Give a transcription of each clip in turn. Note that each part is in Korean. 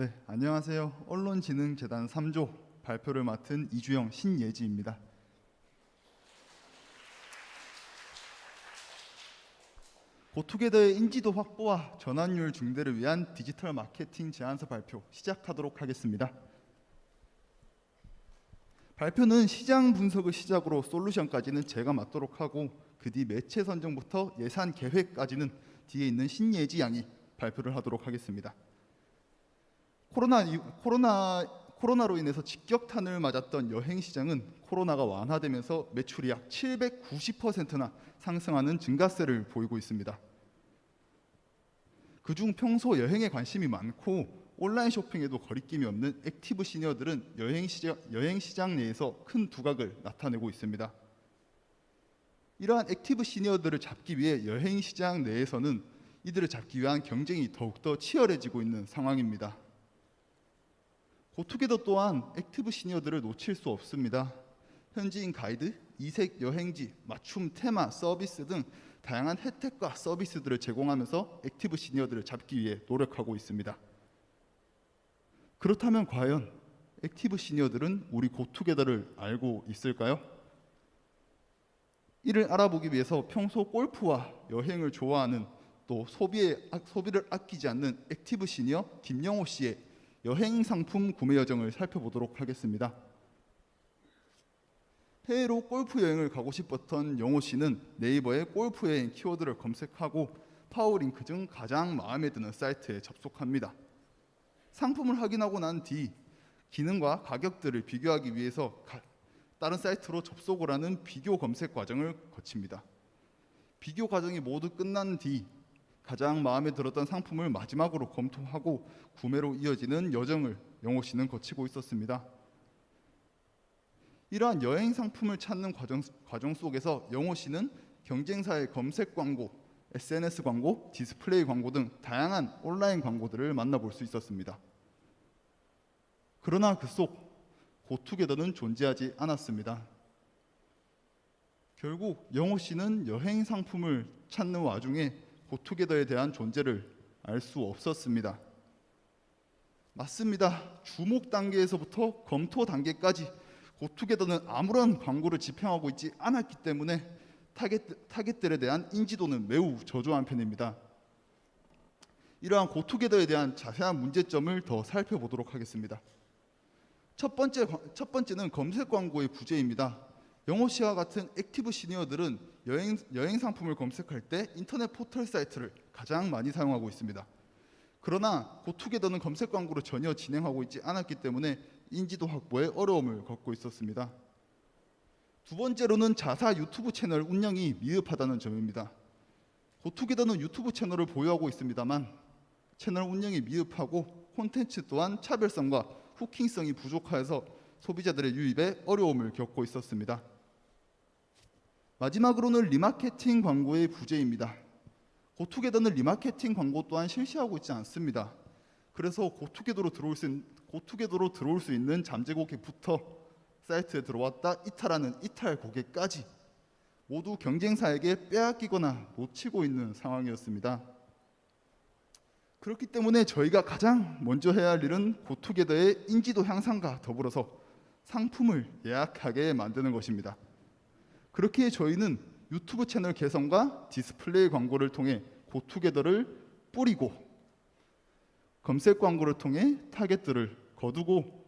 네, 안녕하세요. 언론진흥재단 3조 발표를 맡은 이주영 신예지입니다. 고투게더의 인지도 확보와 전환율 증대를 위한 디지털 마케팅 제안서 발표 시작하도록 하겠습니다. 발표는 시장 분석을 시작으로 솔루션까지는 제가 맡도록 하고, 그 뒤 매체 선정부터 예산 계획까지는 뒤에 있는 신예지 양이 발표를 하도록 하겠습니다. 코로나로 인해서 직격탄을 맞았던 여행 시장은 코로나가 완화되면서 매출이 약 790%나 상승하는 증가세를 보이고 있습니다. 그중 평소 여행에 관심이 많고 온라인 쇼핑에도 거리낌이 없는 액티브 시니어들은 여행 시장 내에서 큰 두각을 나타내고 있습니다. 이러한 액티브 시니어들을 잡기 위해 여행 시장 내에서는 이들을 잡기 위한 경쟁이 더욱더 치열해지고 있는 상황입니다. 고투게더 또한 액티브 시니어들을 놓칠 수 없습니다. 현지인 가이드, 이색 여행지, 맞춤 테마, 서비스 등 다양한 혜택과 서비스들을 제공하면서 액티브 시니어들을 잡기 위해 노력하고 있습니다. 그렇다면 과연 액티브 시니어들은 우리 고투게더를 알고 있을까요? 이를 알아보기 위해서 평소 골프와 여행을 좋아하는, 또 소비를 아끼지 않는 액티브 시니어 김영호 씨의 여행 상품 구매 여정을 살펴보도록 하겠습니다. 해외로 골프 여행을 가고 싶었던 영호 씨는 네이버에 골프 여행 키워드를 검색하고 파워링크 중 가장 마음에 드는 사이트에 접속합니다. 상품을 확인하고 난 뒤 기능과 가격들을 비교하기 위해서 다른 사이트로 접속을 하는 비교 검색 과정을 거칩니다. 비교 과정이 모두 끝난 뒤 가장 마음에 들었던 상품을 마지막으로 검토하고 구매로 이어지는 여정을 영호 씨는 거치고 있었습니다. 이러한 여행 상품을 찾는 과정 속에서 영호 씨는 경쟁사의 검색 광고, SNS 광고, 디스플레이 광고 등 다양한 온라인 광고들을 만나볼 수 있었습니다. 그러나 그 속 고투게더는 존재하지 않았습니다. 결국 영호 씨는 여행 상품을 찾는 와중에 고투게더에 대한 존재를 알 수 없었습니다. 맞습니다. 주목 단계에서부터 검토 단계까지 고투게더는 아무런 광고를 집행하고 있지 않았기 때문에 타겟들에 대한 인지도는 매우 저조한 편입니다. 이러한 고투게더에 대한 자세한 문제점을 더 살펴보도록 하겠습니다. 첫 번째는 검색 광고의 부재입니다. 영호 씨와 같은 액티브 시니어들은 여행 상품을 검색할 때 인터넷 포털 사이트를 가장 많이 사용하고 있습니다. 그러나 고투게더는 검색 광고를 전혀 진행하고 있지 않았기 때문에 인지도 확보에 어려움을 겪고 있었습니다. 두 번째로는 자사 유튜브 채널 운영이 미흡하다는 점입니다. 고투게더는 유튜브 채널을 보유하고 있습니다만 채널 운영이 미흡하고 콘텐츠 또한 차별성과 후킹성이 부족하여서 소비자들의 유입에 어려움을 겪고 있었습니다. 마지막으로는 리마케팅 광고의 부재입니다. 고투게더는 리마케팅 광고 또한 실시하고 있지 않습니다. 그래서 고투게더로 들어올 수 있는 잠재 고객부터 사이트에 들어왔다 이탈하는 이탈 고객까지 모두 경쟁사에게 빼앗기거나 놓치고 있는 상황이었습니다. 그렇기 때문에 저희가 가장 먼저 해야 할 일은 고투게더의 인지도 향상과 더불어서 상품을 예약하게 만드는 것입니다. 그렇기에 저희는 유튜브 채널 개선과 디스플레이 광고를 통해 고투게더를 뿌리고 검색 광고를 통해 타겟들을 거두고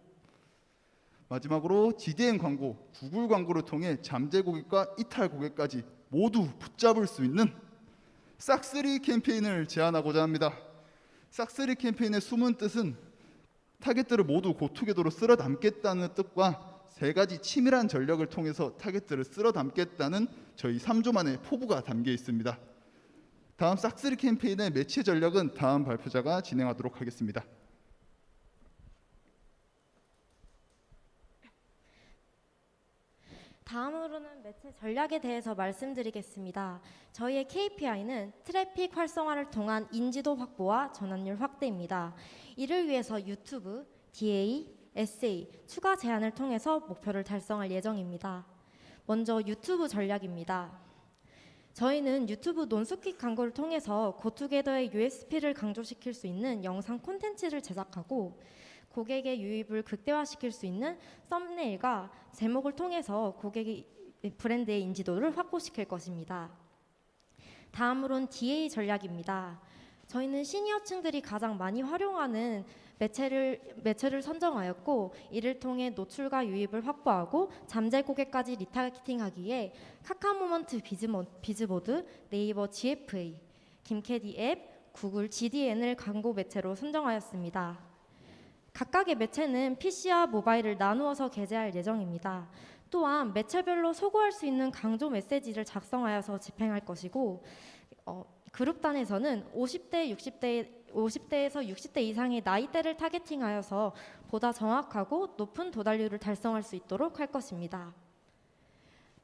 마지막으로 GDN 광고, 구글 광고를 통해 잠재 고객과 이탈 고객까지 모두 붙잡을 수 있는 싹쓸이 캠페인을 제안하고자 합니다. 싹쓸이 캠페인의 숨은 뜻은 타겟들을 모두 고투게더로 쓸어 담겠다는 뜻과 세 가지 치밀한 전략을 통해서 타겟들을 쓸어 담겠다는 저희 3조만의 포부가 담겨 있습니다. 다음 싹쓸이 캠페인의 매체 전략은 다음 발표자가 진행하도록 하겠습니다. 다음으로는 매체 전략에 대해서 말씀드리겠습니다. 저희의 KPI는 트래픽 활성화를 통한 인지도 확보와 전환율 확대입니다. 이를 위해서 유튜브, DA, SA, 추가 제안을 통해서 목표를 달성할 예정입니다. 먼저 유튜브 전략입니다. 저희는 유튜브 논스킥 광고를 통해서 고투게더의 USP를 강조시킬 수 있는 영상 콘텐츠를 제작하고 고객의 유입을 극대화시킬 수 있는 썸네일과 제목을 통해서 고객의 브랜드의 인지도를 확보시킬 것입니다. 다음으론 DA 전략입니다. 저희는 시니어층들이 가장 많이 활용하는 매체를 선정하였고 이를 통해 노출과 유입을 확보하고 잠재 고객까지 리타르게팅하기에 카카오모먼트 비즈보드, 네이버 GFA, 김캐디 앱, 구글 GDN을 광고 매체로 선정하였습니다. 각각의 매체는 PC와 모바일을 나누어서 게재할 예정입니다. 또한 매체별로 소구할 수 있는 강조 메시지를 작성하여서 집행할 것이고 그룹단에서는 50대에서 60대 이상의 나이대를 타겟팅하여서 보다 정확하고 높은 도달률을 달성할 수 있도록 할 것입니다.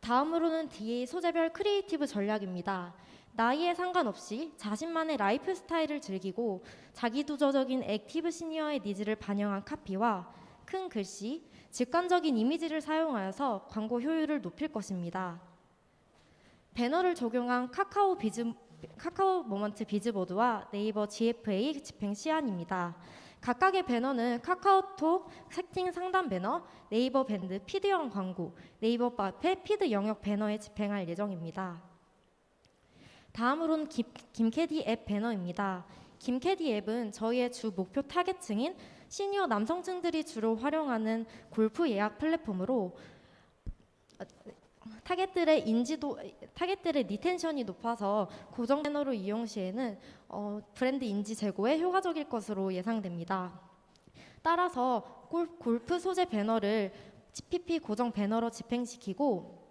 다음으로는 DA 소재별 크리에이티브 전략입니다. 나이에 상관없이 자신만의 라이프 스타일을 즐기고 자기두저적인 액티브 시니어의 니즈를 반영한 카피와 큰 글씨, 직관적인 이미지를 사용하여서 광고 효율을 높일 것입니다. 배너를 적용한 카카오 모먼트 비즈보드와 네이버 GFA 집행 시안입니다. 각각의 배너는 카카오톡 세팅 상단 배너, 네이버 밴드 피드형 광고, 네이버 카페 피드 영역 배너에 집행할 예정입니다. 다음으로는 김캐디 앱 배너입니다. 김캐디 앱은 저희의 주 목표 타겟층인 시니어 남성층들이 주로 활용하는 골프 예약 플랫폼으로 타겟들의 리텐션이 높아서 고정 배너로 이용 시에는 브랜드 인지 제고에 효과적일 것으로 예상됩니다. 따라서 골프 소재 배너를 GPP 고정 배너로 집행시키고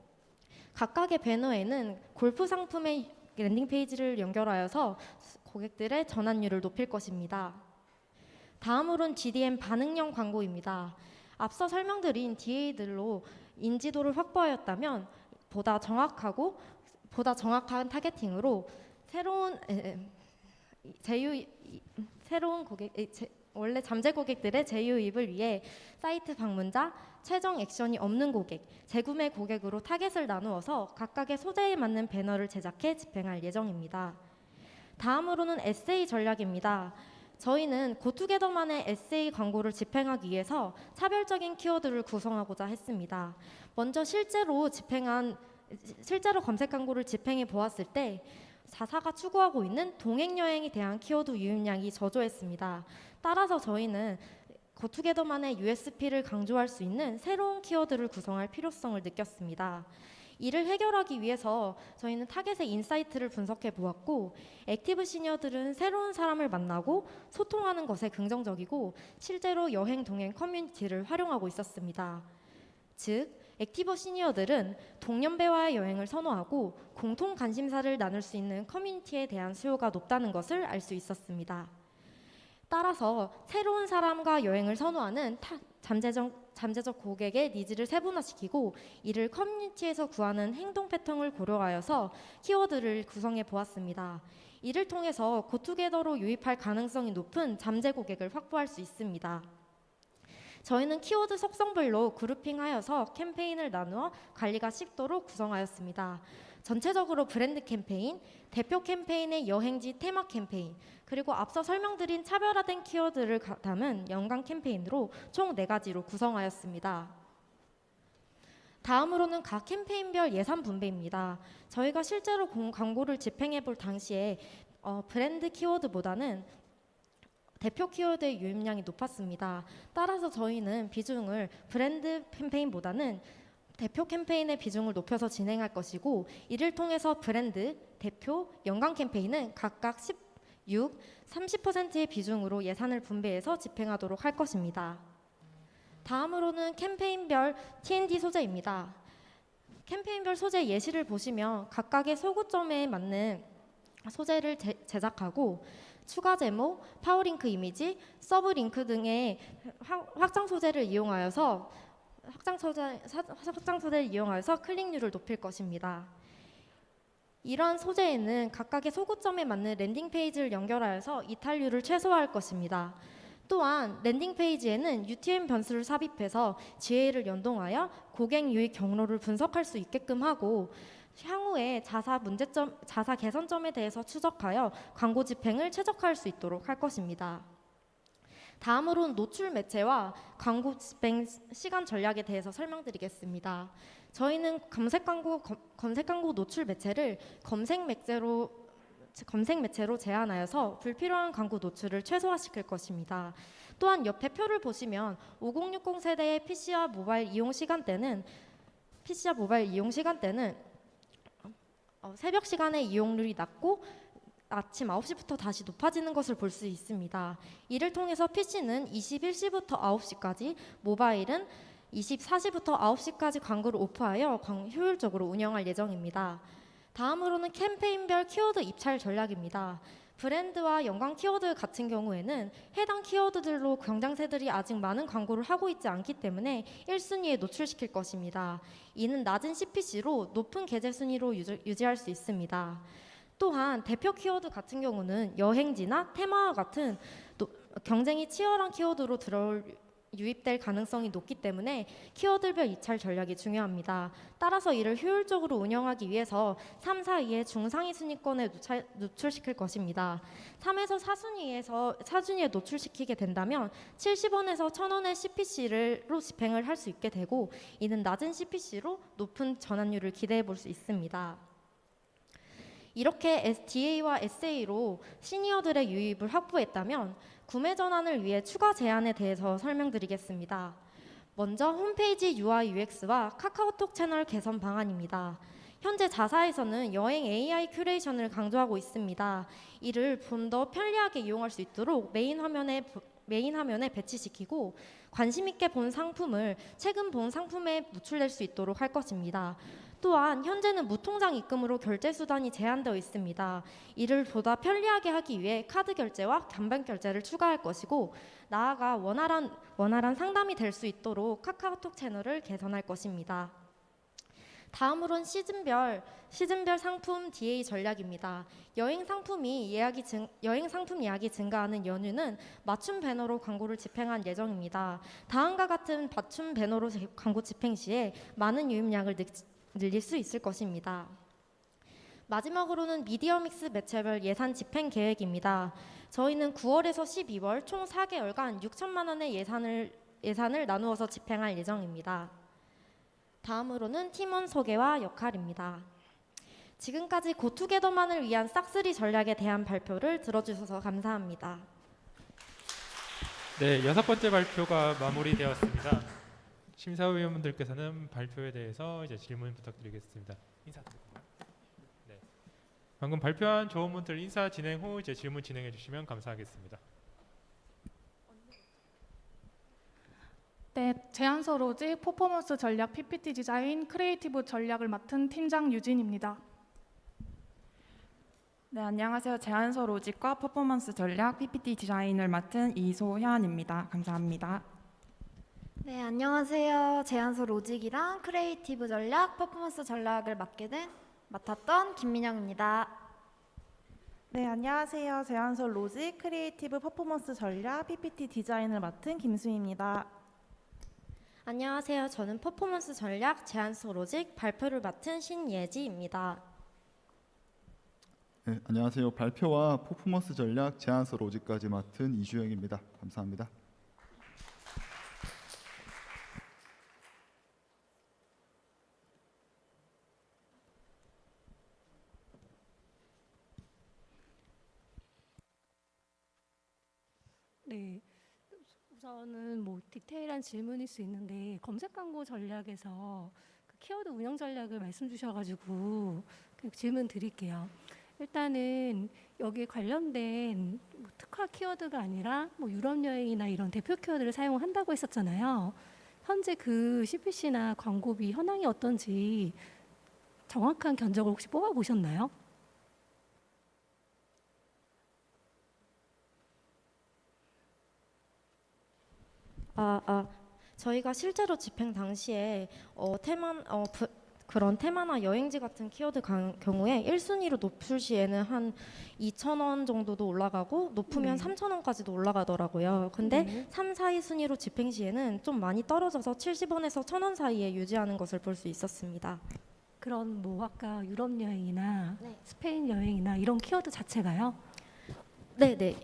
각각의 배너에는 골프 상품의 랜딩 페이지를 연결하여서 고객들의 전환율을 높일 것입니다. 다음으로는 GDN 반응형 광고입니다. 앞서 설명드린 DA들로 인지도를 확보하였다면 보다 정확한 타겟팅으로 원래 잠재 고객들의 재유입을 위해 사이트 방문자, 최종 액션이 없는 고객, 재구매 고객으로 타겟을 나누어서 각각의 소재에 맞는 배너를 제작해 집행할 예정입니다. 다음으로는 SA 전략입니다. 저희는 고투게더만의 SA 광고를 집행하기 위해서 차별적인 키워드를 구성하고자 했습니다. 먼저 실제로 검색 광고를 집행해 보았을 때 자사가 추구하고 있는 동행여행에 대한 키워드 유입량이 저조했습니다. 따라서 저희는 고투게더만의 USP를 강조할 수 있는 새로운 키워드를 구성할 필요성을 느꼈습니다. 이를 해결하기 위해서 저희는 타겟의 인사이트를 분석해 보았고 액티브 시니어들은 새로운 사람을 만나고 소통하는 것에 긍정적이고 실제로 여행 동행 커뮤니티를 활용하고 있었습니다. 즉 액티브 시니어들은 동년배와의 여행을 선호하고 공통 관심사를 나눌 수 있는 커뮤니티에 대한 수요가 높다는 것을 알 수 있었습니다. 따라서 새로운 사람과 여행을 선호하는 잠재적 고객의 니즈를 세분화시키고 이를 커뮤니티에서 구하는 행동 패턴을 고려하여서 키워드를 구성해 보았습니다. 이를 통해서 고투게더로 유입할 가능성이 높은 잠재 고객을 확보할 수 있습니다. 저희는 키워드 속성별로 그룹핑하여서 캠페인을 나누어 관리가 쉽도록 구성하였습니다. 전체적으로 브랜드 캠페인, 대표 캠페인의 여행지 테마 캠페인, 그리고 앞서 설명드린 차별화된 키워드를 담은 연간 캠페인으로 총 4가지로 구성하였습니다. 다음으로는 각 캠페인별 예산 분배입니다. 저희가 실제로 광고를 집행해 볼 당시에 브랜드 키워드보다는 대표 키워드의 유입량이 높았습니다. 따라서 저희는 비중을 브랜드 캠페인보다는 대표 캠페인의 비중을 높여서 진행할 것이고 이를 통해서 브랜드, 대표, 연간 캠페인은 각각 16, 30%의 비중으로 예산을 분배해서 집행하도록 할 것입니다. 다음으로는 캠페인별 T&D 소재입니다. 캠페인별 소재 예시를 보시면 각각의 소구점에 맞는 소재를 제작하고 추가 제목, 파워링크 이미지, 서브링크 등의 확장 소재를 이용하여서 클릭률을 높일 것입니다. 이러한 소재에는 각각의 소구점에 맞는 랜딩 페이지를 연결하여서 이탈률을 최소화할 것입니다. 또한 랜딩 페이지에는 UTM 변수를 삽입해서 GA를 연동하여 고객 유입 경로를 분석할 수 있게끔 하고 향후에 자사 개선점에 대해서 추적하여 광고 집행을 최적화할 수 있도록 할 것입니다. 다음으로는 노출 매체와 광고 집행 시간 전략에 대해서 설명드리겠습니다. 저희는 검색 광고 노출 매체를 검색 매체로 제한하여서 불필요한 광고 노출을 최소화시킬 것입니다. 또한 옆에 표를 보시면 5060 세대의 PC와 모바일 이용 시간대는 새벽 시간에 이용률이 낮고 아침 9시부터 다시 높아지는 것을 볼 수 있습니다. 이를 통해서 PC는 21시부터 9시까지, 모바일은 24시부터 9시까지 광고를 오프하여 효율적으로 운영할 예정입니다. 다음으로는 캠페인별 키워드 입찰 전략입니다. 브랜드와 연관 키워드 같은 경우에는 해당 키워드들로 경쟁사들이 아직 많은 광고를 하고 있지 않기 때문에 1순위에 노출시킬 것입니다. 이는 낮은 CPC로 높은 계제 순위로 유지할 수 있습니다. 또한 대표 키워드 같은 경우는 여행지나 테마와 같은 경쟁이 치열한 키워드로 유입될 가능성이 높기 때문에 키워드별 입찰 전략이 중요합니다. 따라서 이를 효율적으로 운영하기 위해서 3, 4위의 중상위 순위권에 노출시킬 것입니다. 3에서 4순위에 노출시키게 된다면 70원에서 1000원의 CPC로 집행을 할 수 있게 되고, 이는 낮은 CPC로 높은 전환율을 기대해 볼 수 있습니다. 이렇게 DA와 SA로 시니어들의 유입을 확보했다면 구매 전환을 위해 추가 제안에 대해서 설명드리겠습니다. 먼저 홈페이지 UI UX와 카카오톡 채널 개선 방안입니다. 현재 자사에서는 여행 AI 큐레이션을 강조하고 있습니다. 이를 좀 더 편리하게 이용할 수 있도록 메인 화면에 배치시키고, 관심 있게 본 상품을 최근 본 상품에 노출될 수 있도록 할 것입니다. 또한 현재는 무통장 입금으로 결제 수단이 제한되어 있습니다. 이를 보다 편리하게 하기 위해 카드 결제와 간편 결제를 추가할 것이고, 나아가 원활한 상담이 될 수 있도록 카카오톡 채널을 개선할 것입니다. 다음으로는 시즌별 상품 DA 전략입니다. 여행 상품 예약이 증가하는 연휴는 맞춤 배너로 광고를 집행할 예정입니다. 다음과 같은 맞춤 배너로 광고 집행 시에 많은 유입량을 늘릴 수 있을 것입니다. 마지막으로는 미디어 믹스 매체별 예산 집행 계획입니다. 저희는 9월에서 12월 총 4개월간 6천만 원의 예산을 나누어서 집행할 예정입니다. 다음으로는 팀원 소개와 역할입니다. 지금까지 고투게더만을 위한 싹쓸이 전략에 대한 발표를 들어주셔서 감사합니다. 네, 6번째 발표가 마무리되었습니다. 심사위원분들께서는 발표에 대해서 이제 질문 부탁드리겠습니다. 인사드립니다. 네, 방금 발표한 조원분들 인사 진행 후 이제 질문 진행해 주시면 감사하겠습니다. 네, 제안서 로직 퍼포먼스 전략 PPT 디자인 크리에이티브 전략을 맡은 팀장 유진입니다. 네, 안녕하세요. 제안서 로직과 퍼포먼스 전략 PPT 디자인을 맡은 이소현입니다. 감사합니다. 네, 안녕하세요. 제안서 로직이랑 크리에이티브 전략, 퍼포먼스 전략을 맡았던 김민영입니다. 네, 안녕하세요. 제안서 로직, 크리에이티브 퍼포먼스 전략, PPT 디자인을 맡은 김수희입니다. 안녕하세요. 저는 퍼포먼스 전략 제안서 로직 발표를 맡은 신예지입니다. 네, 안녕하세요. 발표와 퍼포먼스 전략 제안서 로직까지 맡은 이주영입니다. 감사합니다. 네, 우선은 뭐 디테일한 질문일 수 있는데 검색 광고 전략에서 그 키워드 운영 전략을 말씀 주셔가지고 그 질문 드릴게요. 일단은 여기에 관련된 뭐 특화 키워드가 아니라 뭐 유럽 여행이나 이런 대표 키워드를 사용한다고 했었잖아요. 현재 그 CPC나 광고비 현황이 어떤지 정확한 견적을 혹시 뽑아보셨나요? 저희가 실제로 집행 당시에 그런 테마나 여행지 같은 키워드 경우에 1순위로 높을 시에는 한 2,000원 정도도 올라가고 높으면 네. 3,000원까지도 올라가더라고요. 근데 네. 3, 4위 순위로 집행 시에는 좀 많이 떨어져서 70원에서 1,000원 사이에 유지하는 것을 볼 수 있었습니다. 그런 뭐 아까 유럽 여행이나 네. 스페인 여행이나 이런 키워드 자체가요? 네네.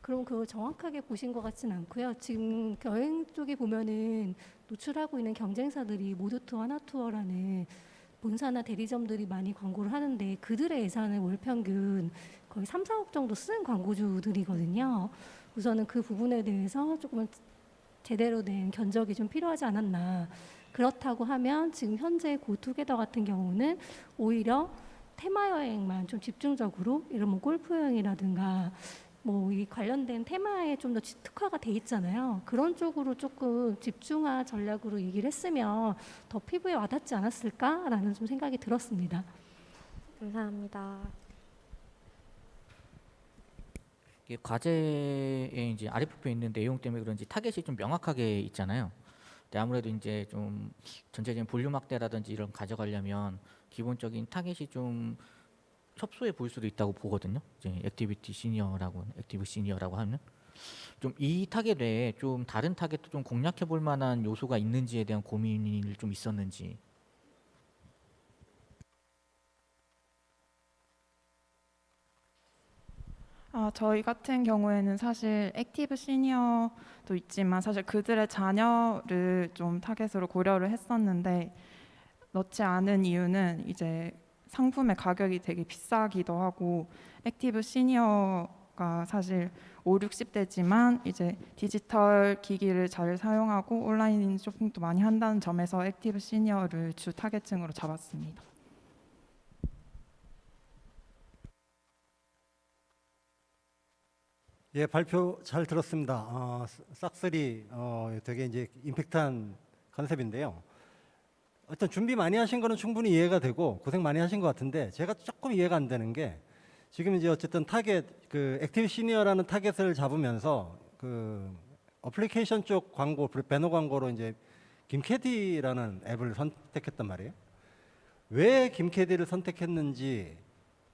그럼 그거 정확하게 보신 것 같진 않고요. 지금 여행 쪽에 보면은 노출하고 있는 경쟁사들이 모두투어, 하나투어라는 본사나 대리점들이 많이 광고를 하는데 그들의 예산은 월 평균 거의 3, 4억 정도 쓴 광고주들이거든요. 우선은 그 부분에 대해서 조금은 제대로 된 견적이 좀 필요하지 않았나. 그렇다고 하면 지금 현재 고투게더 같은 경우는 오히려 테마 여행만 좀 집중적으로 이런 뭐 골프 여행이라든가 뭐 이 관련된 테마에 좀 더 특화가 돼 있잖아요. 그런 쪽으로 조금 집중화 전략으로 얘기를 했으면 더 피부에 와닿지 않았을까라는 좀 생각이 들었습니다. 감사합니다. 이게 과제에 이제 아래 부분에 있는 내용 때문에 그런지 타겟이 좀 명확하게 있잖아요. 근데 아무래도 이제 좀 전체적인 볼륨 확대라든지 이런 가져가려면 기본적인 타겟이 좀 협소해 보일 수도 있다고 보거든요. 이제 액티비티 시니어라고 액티브 시니어라고 하면 좀 이 타겟 외에 좀 다른 타겟도 좀 공략해 볼 만한 요소가 있는지에 대한 고민이 좀 있었는지. 저희 같은 경우에는 사실 액티브 시니어도 있지만 사실 그들의 자녀를 좀 타겟으로 고려를 했었는데 넣지 않은 이유는 이제 상품의 가격이 되게 비싸기도 하고 액티브 시니어가 사실 5, 60대지만 이제 디지털 기기를 잘 사용하고 온라인 쇼핑도 많이 한다는 점에서 액티브 시니어를 주 타겟층으로 잡았습니다. 예, 발표 잘 들었습니다. 싹쓸이 되게 이제 임팩트한 컨셉인데요. 일단 준비 많이 하신 거는 충분히 이해가 되고 고생 많이 하신 것 같은데 제가 조금 이해가 안 되는 게 지금 이제 어쨌든 타겟 그 액티브 시니어라는 타겟을 잡으면서 그 어플리케이션 쪽 광고, 배너 광고로 이제 김캐디라는 앱을 선택했단 말이에요. 왜 김캐디를 선택했는지,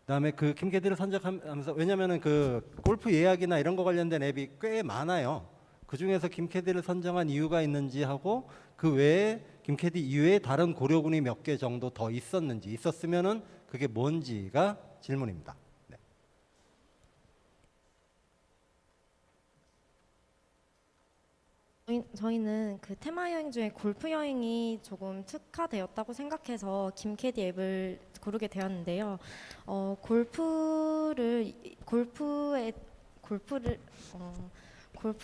그다음에 그 김캐디를 선택하면서 왜냐면은 그 골프 예약이나 이런 거 관련된 앱이 꽤 많아요. 그 중에서 김캐디를 선정한 이유가 있는지 하고 그 외에 김캐디 이외에 다른 고려군이 몇 개 정도 더 있었는지, 있었으면은 그게 뭔지가 질문입니다. 네. 저희는 그 테마 여행 중에 골프 여행이 조금 특화되었다고 생각해서 김캐디 앱을 고르게 되었는데요. 골프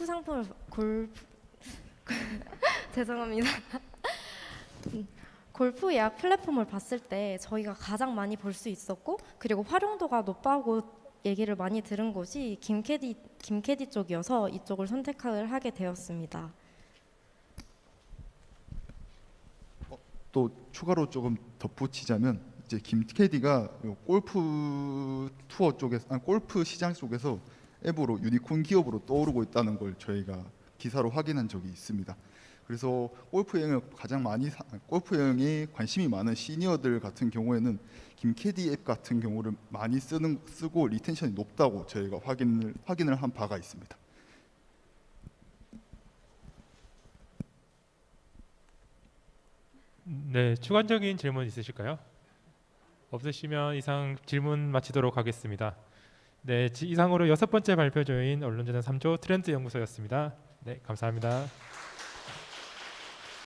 상품을 죄송합니다. 골프 예약 플랫폼을 봤을 때 저희가 가장 많이 볼 수 있었고 그리고 활용도가 높다고 얘기를 많이 들은 곳이 김캐디 쪽이어서 이쪽을 선택을 하게 되었습니다. 또 추가로 조금 덧붙이자면 이제 김캐디가 골프 투어 쪽에서 골프 시장 쪽에서 앱으로 유니콘 기업으로 떠오르고 있다는 걸 저희가 기사로 확인한 적이 있습니다. 그래서 골프 여행에 관심이 많은 시니어들 같은 경우에는 김캐디 앱 같은 경우를 많이 쓰고 리텐션이 높다고 저희가 확인을 한 바가 있습니다. 네, 추가적인 질문 있으실까요? 없으시면 이상 질문 마치도록 하겠습니다. 네, 이상으로 6번째 발표조인 언론재단 3조 트렌드 연구소였습니다. 네, 감사합니다.